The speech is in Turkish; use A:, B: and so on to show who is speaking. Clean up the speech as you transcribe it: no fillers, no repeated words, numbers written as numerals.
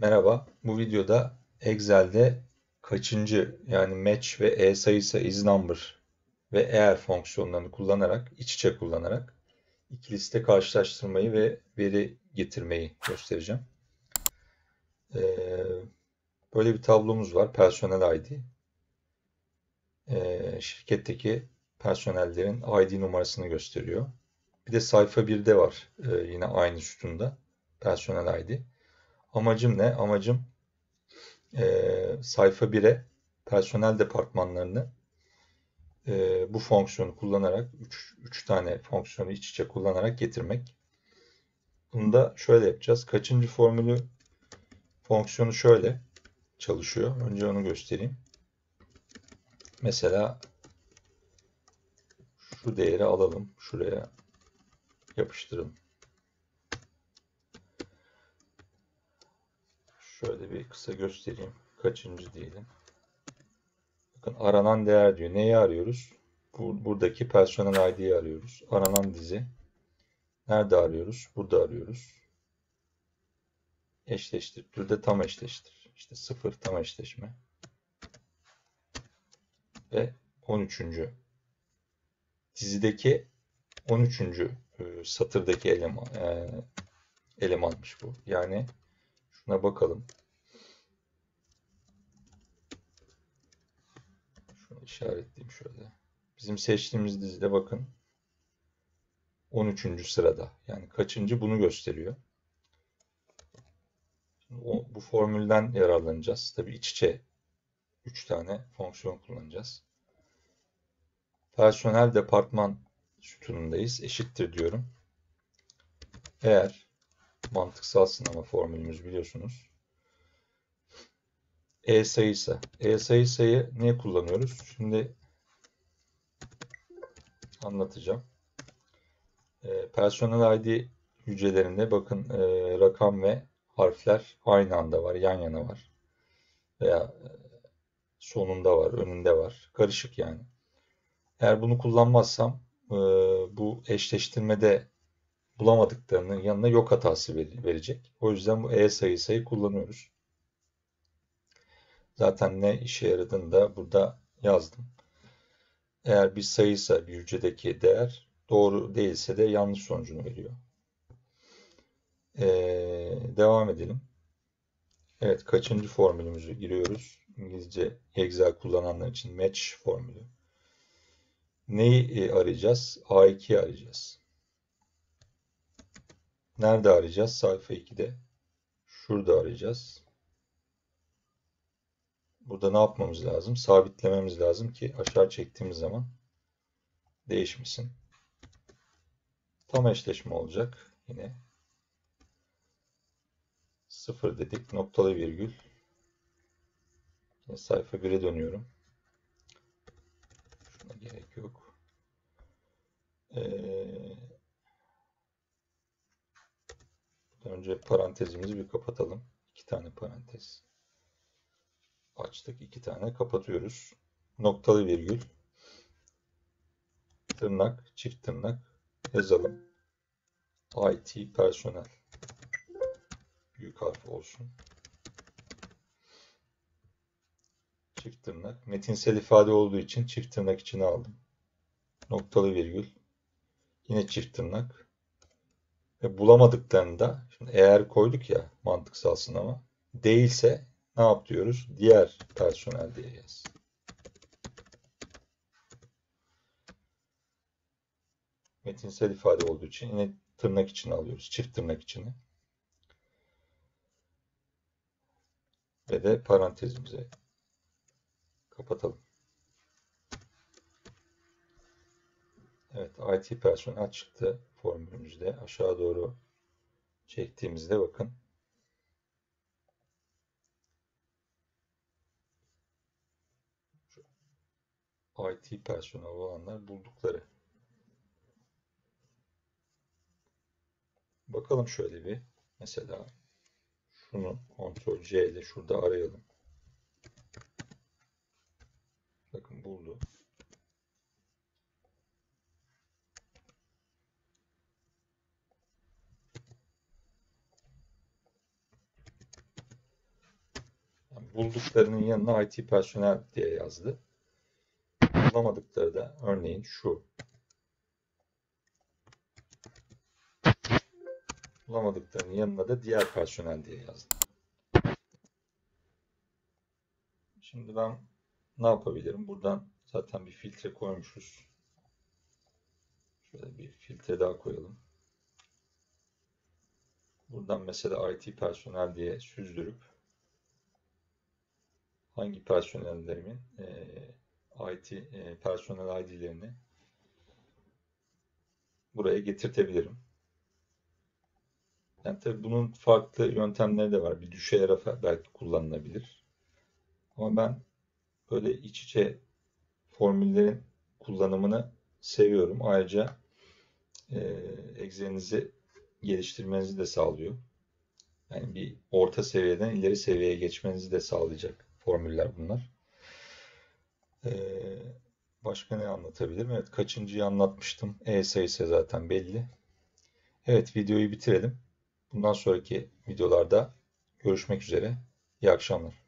A: Merhaba, bu videoda Excel'de kaçıncı yani match ve sayısı is number ve eğer fonksiyonlarını kullanarak, iç içe kullanarak iki liste karşılaştırmayı ve veri getirmeyi göstereceğim. Böyle bir tablomuz var, personel ID. Şirketteki personellerin ID numarasını gösteriyor. Bir de sayfa 1'de var yine aynı sütunda personel ID. Amacım ne? Amacım sayfa 1'e personel departmanlarını bu fonksiyonu kullanarak 3 tane fonksiyonu iç içe kullanarak getirmek. Bunu da şöyle yapacağız. Kaçıncı formülü fonksiyonu şöyle çalışıyor. Önce onu göstereyim. Mesela şu değeri alalım. Şuraya yapıştıralım. Şöyle bir kısa göstereyim. Kaçıncı diyelim. Bakın aranan değer diyor. Neyi arıyoruz? Buradaki personel ID'yi arıyoruz. Aranan dizi. Nerede arıyoruz? Burada arıyoruz. Eşleştir. Türde tam eşleştir. İşte 0 tam eşleşme. Ve 13. dizideki 13. satırdaki elemanmış bu. Yani şuna bakalım. Şunu işaretleyeyim şöyle. Bizim seçtiğimiz dizide bakın 13. sırada. Yani kaçıncı bunu gösteriyor. Bu formülden yararlanacağız. Tabii iç içe 3 tane fonksiyon kullanacağız. Personel departman sütunundayız. Eşittir diyorum. Eğer mantıksal sınama formülümüz biliyorsunuz. Sayısı. Sayıyı niye kullanıyoruz? Şimdi anlatacağım. Personel ID hücrelerinde bakın rakam ve harfler aynı anda var, yan yana var. Veya sonunda var, önünde var. Karışık yani. Eğer bunu kullanmazsam bu eşleştirmede bulamadıklarının yanına yok hatası verecek. O yüzden bu sayıyı kullanıyoruz. Zaten ne işe yaradığını da burada yazdım. Eğer bir sayıysa bir hücredeki değer doğru değilse de yanlış sonucunu veriyor. Devam edelim. Evet, kaçıncı formülümüzü giriyoruz? İngilizce Excel kullananlar için match formülü. Neyi arayacağız? A2'yi arayacağız. Nerede arayacağız? Sayfa 2'de. Şurada arayacağız. Burada ne yapmamız lazım? Sabitlememiz lazım ki aşağı çektiğimiz zaman değişmesin. Tam eşleşme olacak. Yine 0 dedik. Noktalı virgül. Yine sayfa 1'e dönüyorum. Şuna gerek yok. Önce parantezimizi bir kapatalım. 2 tane parantez açtık. 2 tane kapatıyoruz. Noktalı virgül. Tırnak, çift tırnak yazalım. IT personel. Büyük harf olsun. Çift tırnak. Metinsel ifade olduğu için çift tırnak içine aldım. Noktalı virgül. Yine çift tırnak. Ve bulamadıklarında, şimdi eğer koyduk ya mantıksal sınama, değilse ne yapıyoruz? Diğer personel diye yaz. Metinsel ifade olduğu için yine tırnak içine alıyoruz. Çift tırnak içine. Ve de parantezimize kapatalım. Evet, IT personel çıktı formülümüzde. Aşağı doğru çektiğimizde bakın. IT personel olanlar buldukları. Bakalım şöyle bir. Mesela şunu Ctrl C ile şurada arayalım. Bakın buldu. bulduklarının yanına IT personel diye yazdı. Bulamadıkları da örneğin şu. Bulamadıklarının yanına da diğer personel diye yazdı. Şimdi ben ne yapabilirim? Buradan zaten bir filtre koymuşuz. Şöyle bir filtre daha koyalım. Buradan mesela IT personel diye süzdürüp hangi personellerimin IT personel ID'lerini buraya getirtebilirim. Yani tabii bunun farklı yöntemleri de var. Bir düşey rafa belki kullanılabilir. Ama ben böyle iç içe formüllerin kullanımını seviyorum. Ayrıca Excel'inizi geliştirmenizi de sağlıyor. Yani bir orta seviyeden ileri seviyeye geçmenizi de sağlayacak formüller bunlar. Başka ne anlatabilirim? Evet, kaçıncıyı anlatmıştım. E sayısı zaten belli. Evet, videoyu bitirelim. Bundan sonraki videolarda görüşmek üzere. İyi akşamlar.